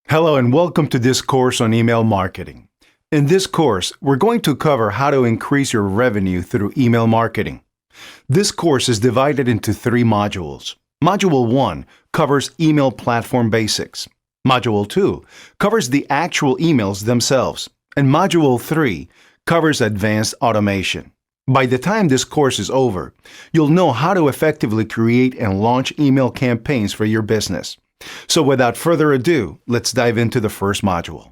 Hello and welcome to this course on email marketing. In this course, we're going to cover how to increase your revenue through email marketing. This course is divided into 3 modules. Module 1 covers email platform basics. Module 2 covers the actual emails themselves. And Module 3 covers advanced automation. By the time this course is over, you'll know how to effectively create and launch email campaigns for your business. So without further ado, let's dive into the first module.